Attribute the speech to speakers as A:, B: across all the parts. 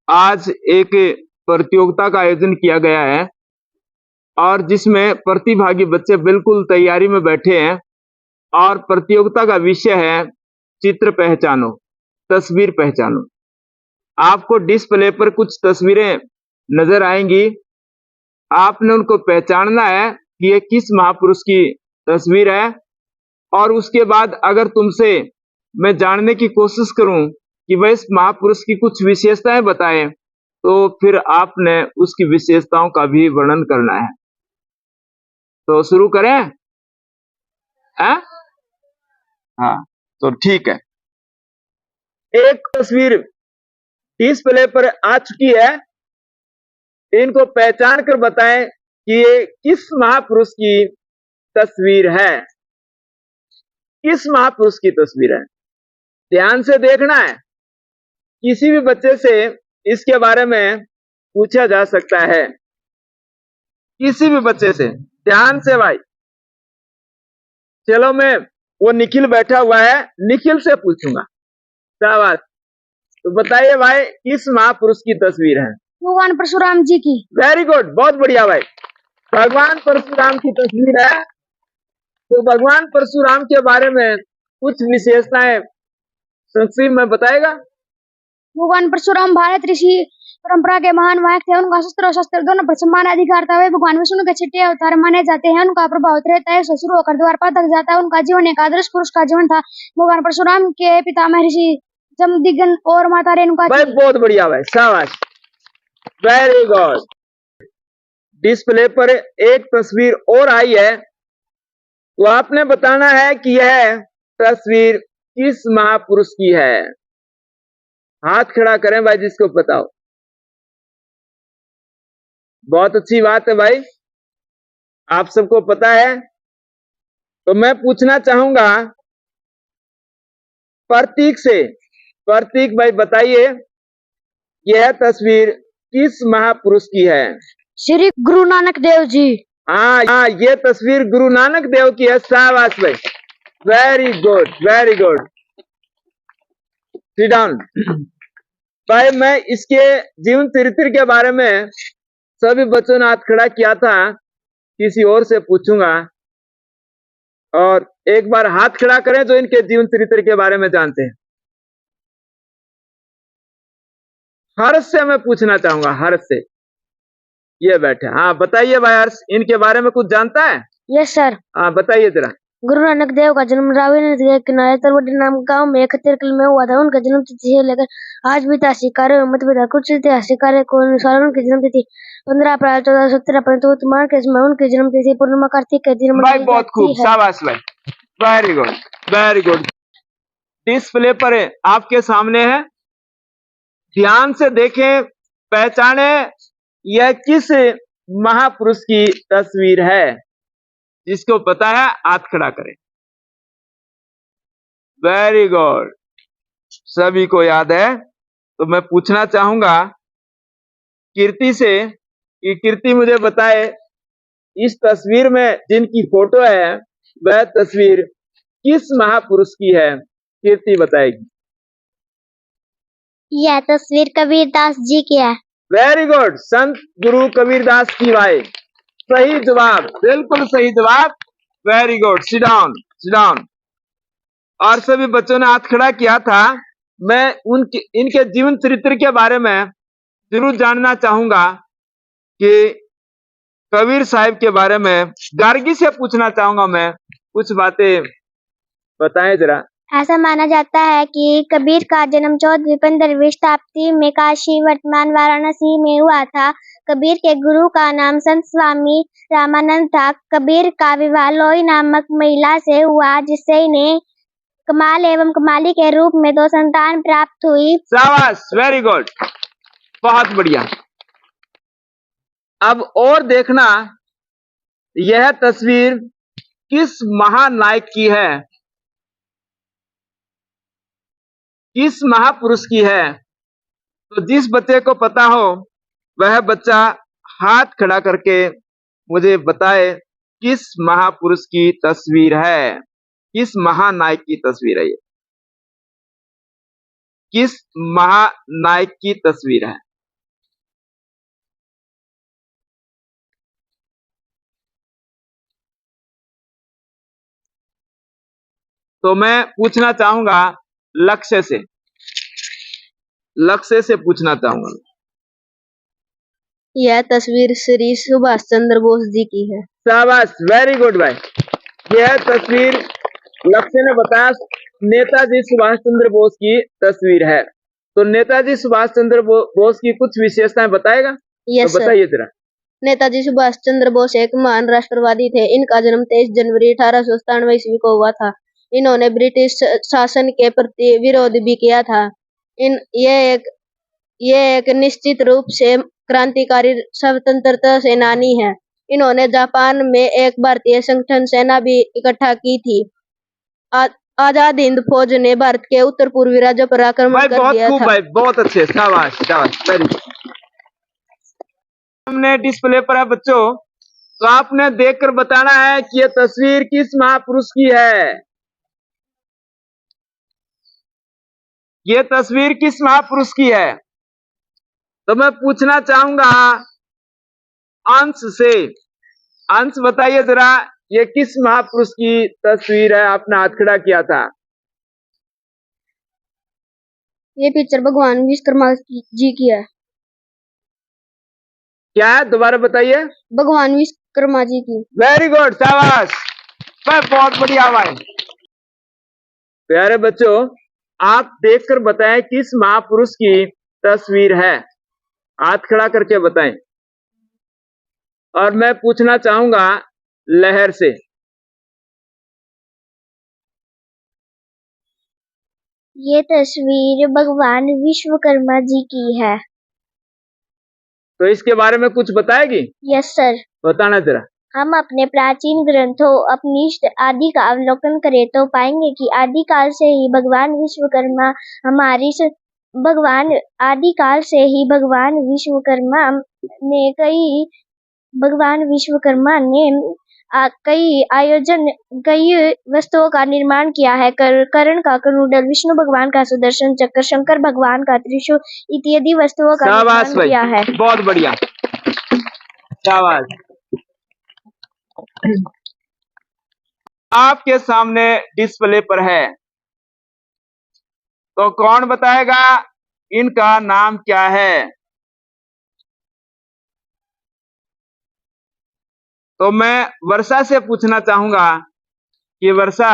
A: आज एक प्रतियोगिता का आयोजन किया गया है और जिसमें प्रतिभागी बच्चे बिल्कुल तैयारी में बैठे हैं और प्रतियोगिता का विषय है चित्र पहचानो, तस्वीर पहचानो। आपको डिस्प्ले पर कुछ तस्वीरें नजर आएंगी। आपने उनको पहचानना है कि ये किस महापुरुष की तस्वीर है और उसके बाद अगर तुमसे मैं जानने की कोशिश करूं कि वह इस महापुरुष की कुछ विशेषताएं बताए तो फिर आपने उसकी विशेषताओं का भी वर्णन करना है। तो शुरू करें? हाँ, तो ठीक है। एक तस्वीर डिस्प्ले पर आ चुकी है। इनको पहचान कर बताएं कि ये किस महापुरुष की तस्वीर है, किस महापुरुष की तस्वीर है। ध्यान से देखना है। किसी भी बच्चे से इसके बारे में पूछा जा सकता है, किसी भी बच्चे से। ध्यान से भाई। चलो मैं, वो निखिल बैठा हुआ है, निखिल से पूछूंगा। शाबाश। तो बताइए भाई, किस महापुरुष की तस्वीर है?
B: भगवान परशुराम जी की।
A: वेरी गुड, बहुत बढ़िया भाई। भगवान परशुराम की तस्वीर है। तो भगवान परशुराम के बारे में कुछ विशेषताएं संक्षिप्त में बताएगा?
B: भगवान परशुराम भारत ऋषि परंपरा के महान वाहक थे। उनका शस्त्र और शस्त्र दोनों पर समान अधिकार था। वे भगवान विष्णु के छठे अवतार माने जाते हैं। उनका प्रभाव रहता है शुरू होकर द्वारपाल तक जाता है। उनका जीवन एक आदर्श पुरुष का जीवन था। भगवान परशुराम के पिता महर्षि जमदग्नि और माता रेणुका
A: भाई बहुत बढ़िया भाई, शाबाश, वेरी गुड। डिस्प्ले पर एक तस्वीर और आई है, तो आपने बताना है कि यह तस्वीर किस महापुरुष की है। हाथ खड़ा करें भाई जिसको बताओ। बहुत अच्छी बात है भाई, आप सबको पता है। तो मैं पूछना चाहूंगा प्रतीक से। प्रतीक भाई बताइए, यह तस्वीर किस महापुरुष की है?
B: श्री गुरु नानक देव जी।
A: हाँ, ये तस्वीर गुरु नानक देव की है। शाबाश भाई, very good, very good. Sit down. भाई मैं इसके जीवन चरित्र के बारे में सभी बच्चों ने हाथ खड़ा किया था, किसी और से पूछूंगा। और एक बार हाथ खड़ा करें जो इनके जीवन चरित्र के बारे में जानते हैं। हर्ष से मैं पूछना चाहूंगा, हर्ष से। ये बैठे। हाँ बताइए भाई हर्ष, इनके बारे में कुछ जानता है?
B: Yes sir.
A: हाँ बताइए जरा।
B: गुरु नानक देव का जन्म रावी नदी के किनारे तरवटी नाम गांव में 71 में हुआ था। उनका जन्म तिथि से लेकर आज भी ऐतिहासिक कार्य मतभेद। कुछ ऐतिहासिक कार्य को अनुसार उनकी जन्म तिथि 15 अप्रैल 1470 परंतु वर्तमान के समय उनकी जन्म तिथि पूर्णिमा कार्तिक के दिन
A: भाई बहुत खूब, शाबाश भाई, very good, very good. Display पर आपके सामने है, ध्यान से देखें, पहचाने यह किस महापुरुष की तस्वीर है। जिसको पता है हाथ खड़ा करें। वेरी गुड, सभी को याद है। तो मैं पूछना चाहूंगा कीर्ति से कि कीर्ति मुझे बताए, इस तस्वीर में जिनकी फोटो है वह तस्वीर किस महापुरुष की है? कीर्ति बताएगी।
B: यह तस्वीर कबीरदास जी की है।
A: वेरी गुड, संत गुरु कबीरदास की भाई। सही जवाब, बिल्कुल सही जवाब, very good. Sit down, sit down. और सभी बच्चों ने हाथ खड़ा किया था। मैं इनके जीवन चरित्र के बारे में जरूर जानना चाहूंगा कि कबीर साहिब के बारे में गार्गी से पूछना चाहूंगा मैं, कुछ बातें बताएं जरा।
B: ऐसा माना जाता है कि कबीर का जन्म 14वीं-15वीं शताब्दी में काशी वर्तमान वाराणसी में हुआ था। कबीर के गुरु का नाम संत स्वामी रामानंद था। कबीर का विवाह लोई नामक महिला से हुआ, जिससे इन्हें कमाल एवं कमाली के रूप में 2 संतान प्राप्त हुई।
A: शाबाश, वेरी गुड, बहुत बढ़िया। अब और देखना, यह तस्वीर किस महानायक की है, किस महापुरुष की है? तो जिस बच्चे को पता हो वह बच्चा हाथ खड़ा करके मुझे बताए किस महापुरुष की तस्वीर है, किस महानायक की तस्वीर है ये, किस महानायक की तस्वीर है। तो मैं पूछना चाहूंगा लक्ष्य से पूछना चाहूंगा।
C: यह तस्वीर श्री सुभाष चंद्र बोस जी की है।
A: शाबाश, वेरी गुड भाई। यह तस्वीर लक्ष्य ने बताया नेताजी सुभाष चंद्र बोस की तस्वीर है। तो नेताजी सुभाष चंद्र बोस की कुछ विशेषताएं बताएगा?
C: यस
A: तो बताइए जरा।
C: नेताजी सुभाष चंद्र बोस एक महान राष्ट्रवादी थे। इनका जन्म 23 जनवरी 1897 ईस्वी को हुआ था। इन्होंने ब्रिटिश शासन के प्रति विरोध भी किया था। ये एक निश्चित रूप से क्रांतिकारी स्वतंत्रता सेनानी है। इन्होंने जापान में एक भारतीय संगठन सेना भी इकट्ठा की थी। आजाद हिंद फौज ने भारत के उत्तर पूर्वी राज्यों पर आक्रमण कर दिया था।
A: भाई बहुत अच्छे, शाबाश शाबाश, वेरी गुड। हमने डिस्प्ले पर है बच्चों, तो आपने देखकर बताना है कि ये तस्वीर किस महापुरुष की है। ये तस्वीर किस महापुरुष की है? तो मैं पूछना चाहूंगा अंश से। अंश बताइए जरा, ये किस महापुरुष की तस्वीर है? आपने हाथ खड़ा किया था।
C: ये पिक्चर भगवान विश्वकर्मा जी की है।
A: क्या है, दोबारा बताइए।
C: भगवान विश्वकर्मा जी की।
A: वेरी गुड, शाबाश, बहुत बढ़िया भाई। प्यारे बच्चों, आप देखकर बताएं किस महापुरुष की तस्वीर है। हाथ खड़ा करके बताएं। और मैं पूछना चाहूंगा लहर से।
B: ये तस्वीर भगवान विश्वकर्मा जी की है।
A: तो इसके बारे में कुछ बताएगी?
B: Yes sir.
A: बताना जरा।
B: हम अपने प्राचीन ग्रंथों उपनिषद आदि का अवलोकन करें तो पाएंगे कि आदिकाल से ही भगवान विश्वकर्मा कई वस्तुओं का निर्माण किया है। कर्ण का कमंडल, विष्णु भगवान का सुदर्शन चक्र, शंकर भगवान का त्रिशूल इत्यादि वस्तुओं का निर्माण किया है।
A: बहुत बढ़िया, शाबाश। आपके सामने डिस्प्ले पर है, तो कौन बताएगा इनका नाम क्या है? तो मैं वर्षा से पूछना चाहूंगा कि वर्षा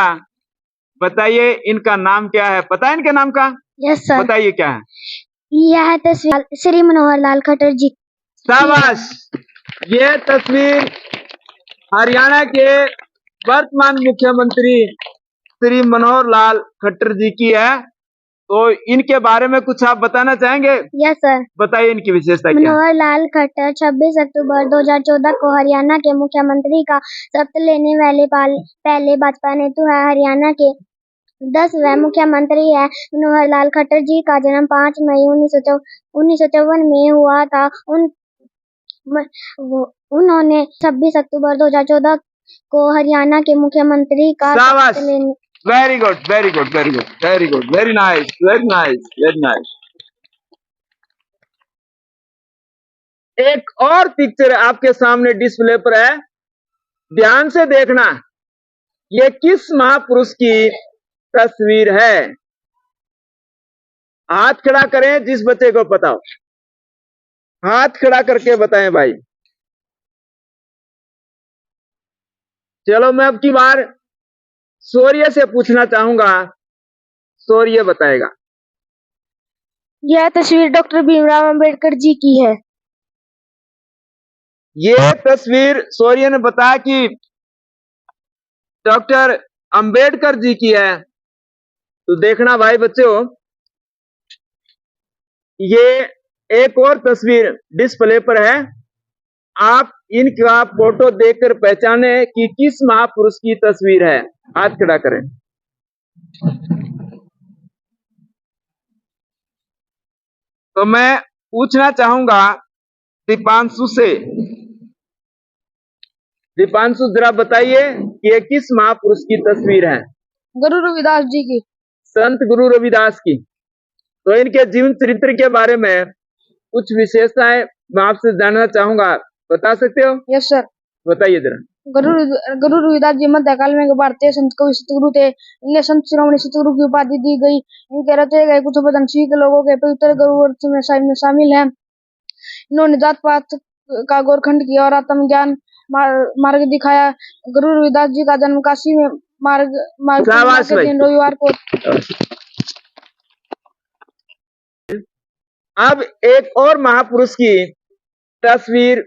A: बताइए इनका नाम क्या है? पता है इनके नाम का?
B: Yes sir.
A: बताइए क्या है?
B: यह तस्वीर श्री मनोहर लाल खट्टर जी।
A: शाबाश। ये तस्वीर हरियाणा के वर्तमान मुख्यमंत्री श्री मनोहर लाल खट्टर जी की है। तो इनके बारे में कुछ आप बताना चाहेंगे?
B: Yes sir.
A: बताइए इनकी विशेषता क्या है?
B: मनोहर लाल खट्टर 26 अक्टूबर 2014 को हरियाणा के मुख्यमंत्री का शपथ लेने वाले पहले भाजपा नेता है। हरियाणा के 10वें मुख्यमंत्री है। मनोहर लाल खट्टर जी का जन्म 5 मई 1954 में हुआ था। उन्होंने 26 अक्टूबर 2014 को हरियाणा के मुख्यमंत्री का शपथ लेने।
A: Very good, very good, very good, very good, very nice, very nice, very nice. एक और पिक्चर आपके सामने डिस्प्ले पर है, ध्यान से देखना। ये किस महापुरुष की तस्वीर है? हाथ खड़ा करें जिस बच्चे को पता हो। हाथ खड़ा करके बताएं भाई। चलो मैं अब की बार शौर्य से पूछना चाहूंगा, शौर्य बताएगा।
C: यह तस्वीर डॉक्टर भीमराव अंबेडकर जी की है।
A: ये तस्वीर शौर्य ने बताया कि डॉक्टर अंबेडकर जी की है। तो देखना भाई बच्चों, ये एक और तस्वीर डिस्प्ले पर है। आप इनका फोटो देखकर पहचाने कि किस महापुरुष की तस्वीर है। हाथ खड़ा करें। तो मैं पूछना चाहूंगा दीपांशु से। दीपांशु जरा बताइए कि ये किस महापुरुष की तस्वीर है?
C: गुरु रविदास जी की।
A: संत गुरु रविदास की। तो इनके जीवन चरित्र के बारे में कुछ विशेषताएं मैं आपसे जानना चाहूंगा, बता सकते हो?
C: Yes sir.
A: बताइए जरा।
C: गुरु रविदास जी मध्यकाल में भारतीय संत कवि सतगुरु थे। इन्हें संत शिरोमणि सतगुरु की उपाधि दी गई। इनके रचे गए कुछ भजन सिख लोगों के पवित्र गुरुवंश में शामिल हैं। इन्होंने जात पात का गौरखंड किया और आत्म ज्ञान मार्ग दिखाया। गुरु रविदास जी का जन्म काशी में मार्ग
A: शाबाश
C: के
A: भाई।
C: दिन रविवार को।
A: अब एक और महापुरुष की तस्वीर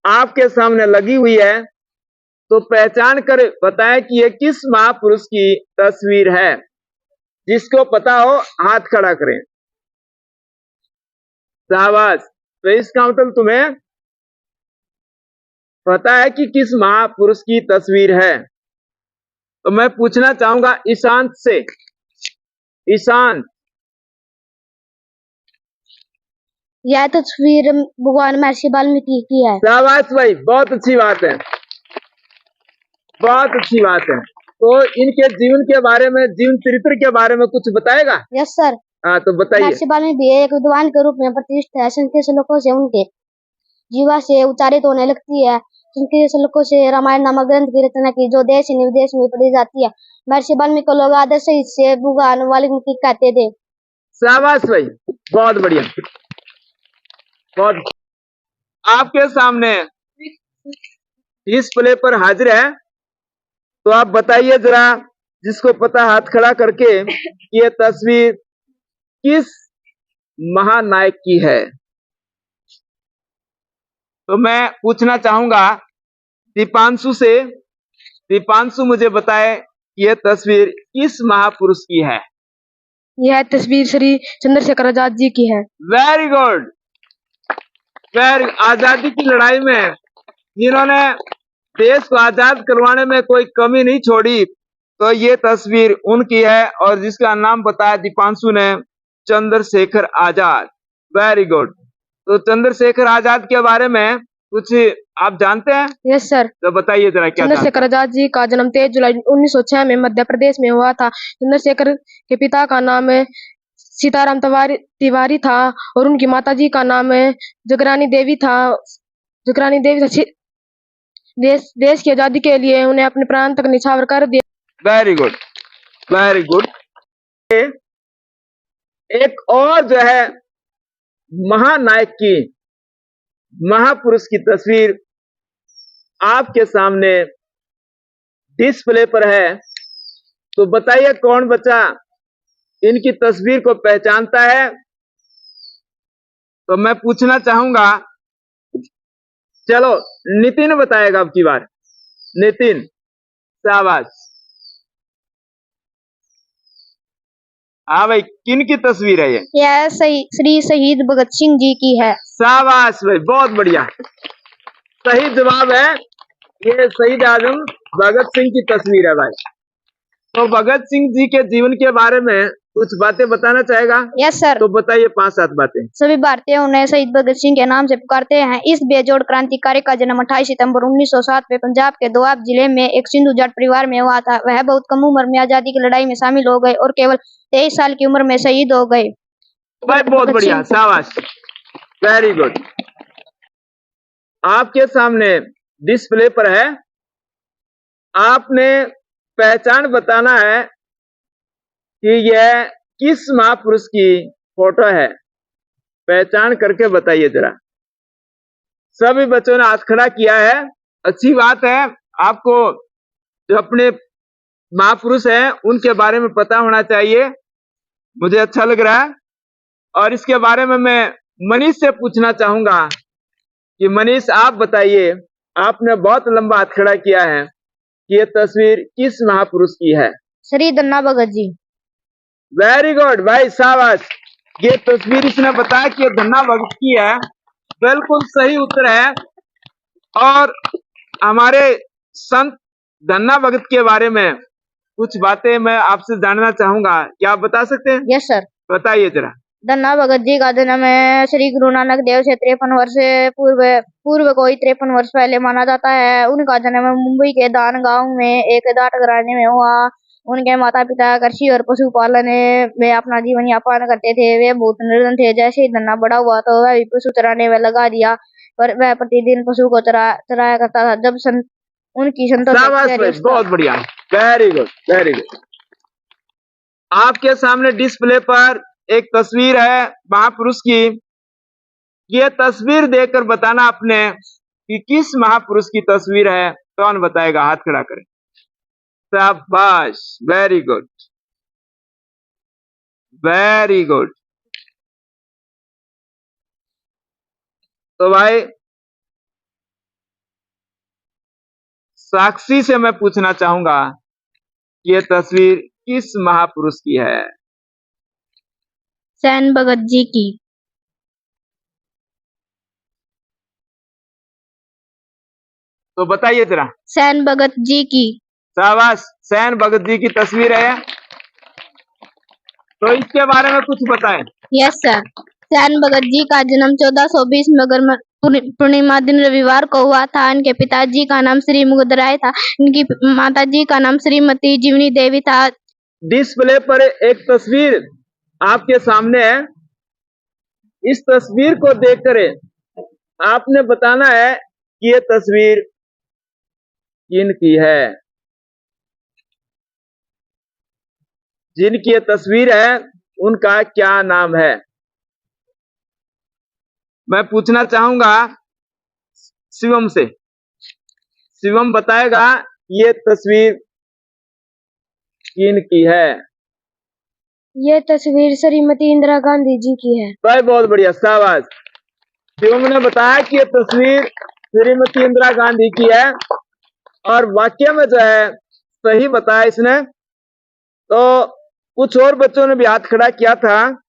A: आपके सामने लगी हुई है, तो पहचान कर बताएं कि ये किस महापुरुष की तस्वीर है। जिसको पता हो हाथ खड़ा करें। शाबाश। तो इसका मतलब तुम्हें पता है कि किस महापुरुष की तस्वीर है। तो मैं पूछना चाहूंगा ईशांत से। ईशांत,
B: यह तस्वीर भगवान महर्षि वाल्मीकि की है।
A: शाबाश भाई, बहुत अच्छी बात है, बहुत अच्छी बात है। तो इनके जीवन के बारे में, जीवन चरित्र के बारे में कुछ बताएगा?
B: Yes sir.
A: हाँ, तो बताइए।
B: महर्षि वाल्मीकि एक विद्वान के रूप में प्रतिष्ठित है। संस्कृत श्लोकों से उनके जीवा से उच्चारित होने लगती है। संस्कृत श्लोकों से रामायण नामक ग्रंथ की रचना की, जो देश विदेश में पढ़ी जाती है। महर्षि वाल्मीकि को लोग आदर से इससे भगवान वाल्मीकि कहते थे।
A: शाबाश भाई, बहुत बढ़िया, बहुत। आपके सामने डिस्प्ले पर हाजिर है, तो आप बताइए जरा, जिसको पता हाथ खड़ा करके, ये तस्वीर किस महानायक की है। तो मैं पूछना चाहूंगा दीपांशु से। दीपांशु, मुझे बताए ये तस्वीर किस महापुरुष की है।
C: यह तस्वीर श्री चंद्रशेखर आजाद जी की है।
A: Very good, very. आजादी की लड़ाई में जिन्होंने देश को आजाद करवाने में कोई कमी नहीं छोड़ी, तो ये तस्वीर उनकी है, और जिसका नाम बताया दीपांशु ने, चंद्रशेखर आजाद। Very good. तो चंद्रशेखर आजाद के बारे में कुछ आप जानते हैं?
C: Yes sir.
A: तो बताइए जरा, क्या
C: चंद्रशेखर आजाद जी का जन्म 23 जुलाई 1906 में मध्य प्रदेश में हुआ था। चंद्रशेखर के पिता का नाम सीताराम तिवारी था और उनकी माता जी का नाम जगरानी देवी था। जगरानी देवी देश की आजादी के लिए उन्हें अपने प्राण तक निछावर कर दिया।
A: Very good, very good. एक और जो है महानायक की, महापुरुष की तस्वीर आपके सामने डिस्प्ले पर है, तो बताइए कौन बच्चा इनकी तस्वीर को पहचानता है। तो मैं पूछना चाहूंगा, चलो नितिन बताएगा अब की बार। नितिन, शाबाश। हाँ भाई, किन की तस्वीर है ये?
B: यह श्री शहीद भगत सिंह जी की है।
A: शाबाश भाई, बहुत बढ़िया, सही जवाब है। ये शहीद आजम भगत सिंह की तस्वीर है भाई। तो भगत सिंह जी के जीवन के बारे में कुछ बातें बताना चाहेगा?
B: Yes sir.
A: तो बताइए 5-7 बातें।
B: सभी भारतीय उन्हें शहीद भगत सिंह के नाम से पुकारते हैं। इस बेजोड़ क्रांतिकारी का जन्म 28 सितंबर 1907 में पंजाब के दोआब जिले में एक सिंधु जाट परिवार में हुआ था। वह बहुत कम उम्र में आजादी की लड़ाई में शामिल हो गए और केवल 23 साल की उम्र में शहीद हो गए।
A: भाई बहुत बढ़िया, शाबाश, वेरी गुड। आपके सामने डिस्प्ले पर है, आपने पहचान बताना है कि यह किस महापुरुष की फोटो है। पहचान करके बताइए जरा। सभी बच्चों ने हाथ खड़ा किया है, अच्छी बात है। आपको जो अपने महापुरुष हैं उनके बारे में पता होना चाहिए, मुझे अच्छा लग रहा है। और इसके बारे में मैं मनीष से पूछना चाहूंगा कि मनीष आप बताइए, आपने बहुत लंबा हाथ खड़ा किया है, कि ये तस्वीर किस महापुरुष की है।
B: श्री धन्ना भगत जी।
A: वेरी गुड भाई, शाबाश। ये तस्वीर इसने बताया कि ये धन्ना भगत की है, बिल्कुल सही उत्तर है। और हमारे संत धन्ना भगत के बारे में कुछ बातें मैं आपसे जानना चाहूंगा, क्या आप बता सकते हैं?
B: Yes sir.
A: बताइए जरा।
B: धन्ना भगत जी का जन्म श्री गुरु नानक देव से 53 वर्ष पूर्व कोई 53 वर्ष पहले माना जाता है। उनका जन्म मुंबई के दान गांव में एक जाट घराने में हुआ। उनके माता पिता कृषि और पशुपालन में अपना जीवन यापन करते थे। वे बहुत निर्धन थे। जैसे ही धन्ना बड़ा हुआ तो वह भी पशु चराने में लगा दिया, पर वह प्रतिदिन पशु को चराया करता था। जब सन
C: उनकी संतोष
A: शाबाश भाई, बहुत बढ़िया, वेरी गुड वेरी गुड। आपके सामने डिस्प्ले पर एक तस्वीर है महापुरुष की। ये तस्वीर देखकर बताना आपने कि किस महापुरुष की तस्वीर है। कौन बताएगा? हाथ खड़ा करें। शाबाश, वेरी गुड वेरी गुड। तो भाई साक्षी से मैं पूछना चाहूंगा ये तस्वीर किस महापुरुष की है?
C: सेन भगत जी की।
A: तो बताइए जरा।
C: सेन भगत जी की।
A: शाबाश, सेन भगत जी की तस्वीर है। तो इसके बारे में कुछ बताएं।
C: Yes sir. सेन भगत जी का जन्म 1420 मगर पूर्णिमा दिन रविवार को हुआ था। इनके पिताजी का नाम श्री मुगदराय था। इनकी माताजी का नाम श्रीमती जीवनी देवी था।
A: डिस्प्ले पर एक तस्वीर आपके सामने है। इस तस्वीर को देखकर आपने बताना है कि ये तस्वीर किनकी है। जिनकी ये तस्वीर है उनका क्या नाम है? मैं पूछना चाहूंगा शिवम से। शिवम बताएगा ये तस्वीर किनकी है?
B: ये तस्वीर श्रीमती इंदिरा गांधी जी की है।
A: भाई बहुत बढ़िया, शाबाश। शिवम ने बताया कि ये तस्वीर श्रीमती इंदिरा गांधी की है और वाक्य में जो है सही बताया इसने। तो कुछ और बच्चों ने भी हाथ खड़ा किया था।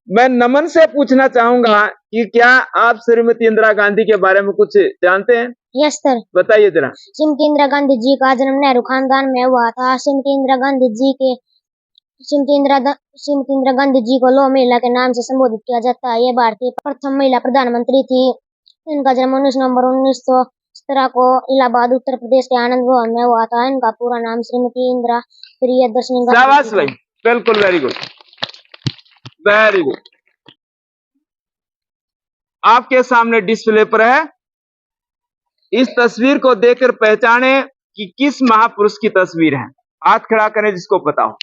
A: मैं नमन से पूछना चाहूंगा कि क्या आप श्रीमती इंदिरा गांधी के बारे में कुछ जानते हैं?
B: Yes sir.
A: बताइए जरा।
B: श्रीमती इंदिरा गांधी जी का जन्म नेहरू खानदान में हुआ था। श्रीमती इंदिरा गांधी जी को लौह महिला के नाम से संबोधित किया जाता है। ये भारतीय प्रथम महिला प्रधानमंत्री थी। इनका जन्म 19 नवंबर 1917 को इलाहाबाद उत्तर प्रदेश के आनंद भवन में हुआ था। इनका पूरा नाम श्रीमती इंदिरा प्रियदर्शनी गांधी।
A: शाबाश भाई, बिल्कुल, वेरी गुड वेरी गुड। आपके सामने डिस्प्ले पर है। इस तस्वीर को देखकर पहचाने कि किस महापुरुष की तस्वीर है। हाथ खड़ा करें जिसको पता हो।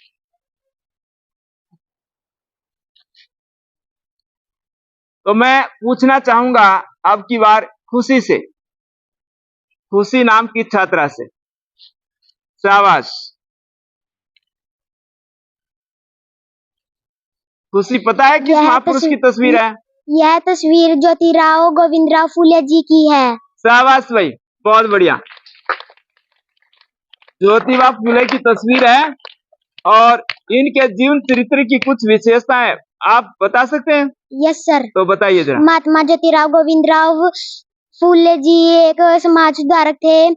A: तो मैं पूछना चाहूंगा अब की बार खुशी से, खुशी नाम की छात्रा से। शाबाश, खुशी पता है किस महापुरुष की तस्वीर है?
B: यह तस्वीर ज्योतिराव गोविंदराव फुले जी की है।
A: शाबाश भाई, बहुत बढ़िया। ज्योतिबा फुले की तस्वीर है और इनके जीवन चरित्र की कुछ विशेषताएं आप बता सकते हैं?
B: Yes sir.
A: तो बताइए जरा।
B: महात्मा ज्योतिराव गोविंदराव फुले जी एक समाज सुधारक थे।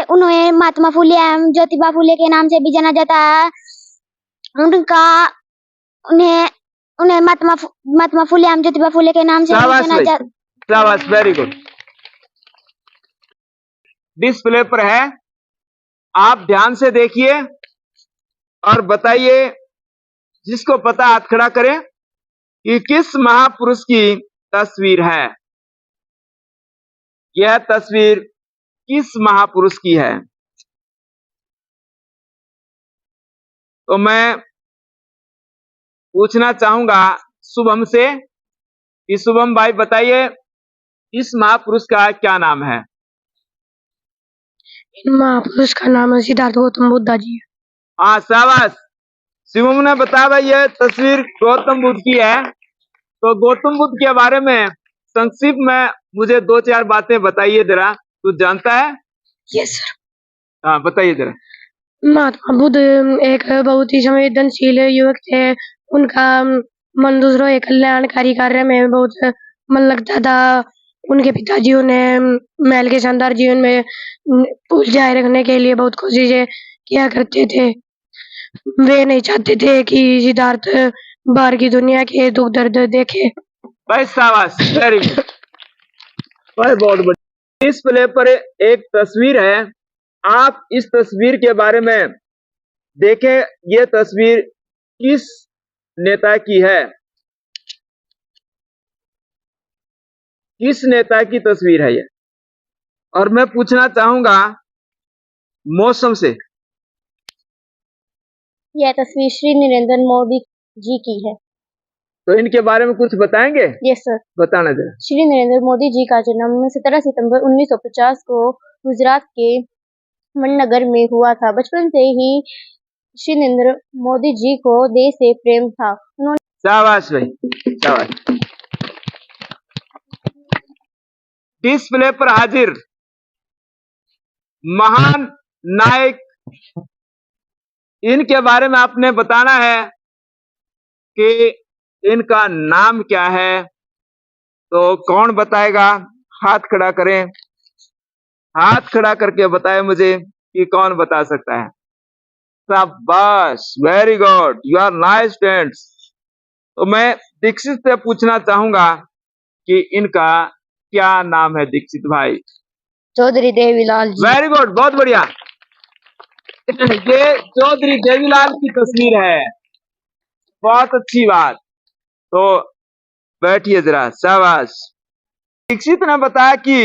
B: उन्हें महात्मा फुले एवं ज्योतिबा फुले के नाम से भी जाना जाता है। उन्हें महात्मा फुले एवं ज्योतिबा फुले के नाम से भी जाना जाता है।
A: शाबाश, वेरी गुड। डिस्प्ले पर है, आप ध्यान से देखिए और बताइए, जिसको पता हाथ खड़ा करें कि किस महापुरुष की तस्वीर है। यह तस्वीर किस महापुरुष की है? तो मैं पूछना चाहूंगा शुभम से कि शुभम भाई बताइए इस महापुरुष का क्या नाम है?
C: इन महापुरुष का नाम है सिद्धार्थ गौतम बुद्ध जी।
A: हाँ, शाबाश। शिवम ने बताया भाई ये तस्वीर गौतम बुद्ध की है। तो गौतम बुद्ध के बारे में संक्षिप्त में मुझे 2-4 बातें बताइए जरा, कुछ जानता है?
C: Yes sir.
A: हाँ, बताइए जरा।
C: महात्मा बुद्ध एक बहुत ही संवेदनशील युवक थे। उनका मन दूसरों के कल्याणकारी कार्य में बहुत मन लगता था। उनके पिताजी उन्हें महल के शानदार जीवन में जारी रखने के लिए बहुत कोशिशें किया करते थे। वे नहीं चाहते थे कि सिद्धार्थ बाहर की दुनिया के दुख दर्द देखे।
A: भाई शाबाश, वेरी गुड भाई, बहुत बढ़िया। डिस्प्ले पर एक तस्वीर है। आप इस तस्वीर के बारे में देखें, ये तस्वीर किस नेता की है? किस नेता की तस्वीर है यह? और मैं पूछना चाहूंगा मौसम से।
B: यह तस्वीर श्री नरेंद्र मोदी जी की है।
A: तो इनके बारे में कुछ बताएंगे?
B: Yes sir.
A: बताना जरा।
B: श्री नरेंद्र मोदी जी का जन्म 17 सितंबर 1950 को गुजरात के मननगर में हुआ था। बचपन से ही श्री नरेंद्र मोदी जी को देश से प्रेम था। उन्होंने
A: शाबाश भाई, शाबाश। डिस्प्ले पर हाजिर महान नायक, इनके बारे में आपने बताना है कि इनका नाम क्या है। तो कौन बताएगा? हाथ खड़ा करें, हाथ खड़ा करके बताए मुझे कि कौन बता सकता है। शाबाश, very good, you are nice students. तो मैं दीक्षित से पूछना चाहूंगा कि इनका क्या नाम है? दीक्षित भाई।
B: चौधरी देवीलाल जी।
A: वेरी गुड, बहुत बढ़िया। ये चौधरी देवीलाल की तस्वीर है, बहुत अच्छी बात। तो बैठिए जरा, शाबाश। दीक्षित ने बताया कि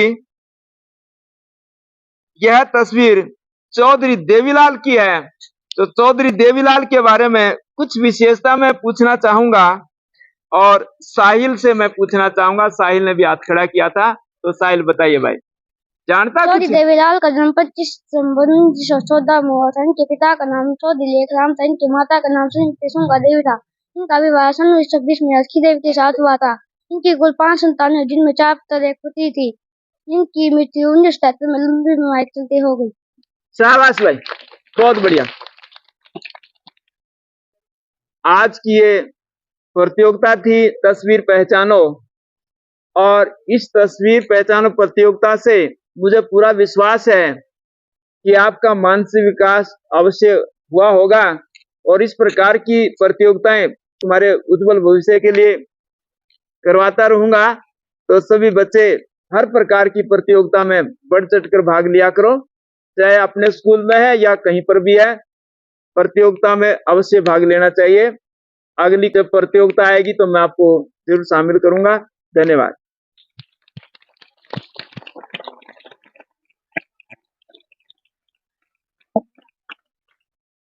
A: यह तस्वीर चौधरी देवीलाल की है। तो चौधरी देवीलाल के बारे में कुछ विशेषता मैं पूछना चाहूंगा और साहिल से मैं पूछना चाहूंगा। साहिल ने भी हाथ खड़ा किया था, तो साहिल बताइए भाई, जानता
B: चौधरी
A: कुछ?
B: देवीलाल का जन्म 25 दिसंबर 1914 में हुआ था। इनके पिता का नाम चौधरी लेखराम था। इनकी माता का नाम श्री केशुका देवी था। इनका विवाह सन 1926 में अखी देवी के साथ हुआ था। इनकी कुल 5 संतानें, जिनमें 4 पुत्र एक पुत्री थी। इनकी मृत्यु 1977 में लंबी बीमारी के चलते हो गई।
A: शाबाश भाई, बहुत बढ़िया। आज की ये प्रतियोगिता थी तस्वीर पहचानो, और इस तस्वीर पहचानो प्रतियोगिता से मुझे पूरा विश्वास है कि आपका मानसिक विकास अवश्य हुआ होगा। और इस प्रकार की प्रतियोगिताएं तुम्हारे उज्जवल भविष्य के लिए करवाता रहूंगा। तो सभी बच्चे हर प्रकार की प्रतियोगिता में बढ़ चढ़ कर भाग लिया करो, चाहे अपने स्कूल में है या कहीं पर भी है। प्रतियोगिता में अवश्य भाग लेना चाहिए। अगली प्रतियोगिता आएगी तो मैं आपको जरूर शामिल करूंगा। धन्यवाद।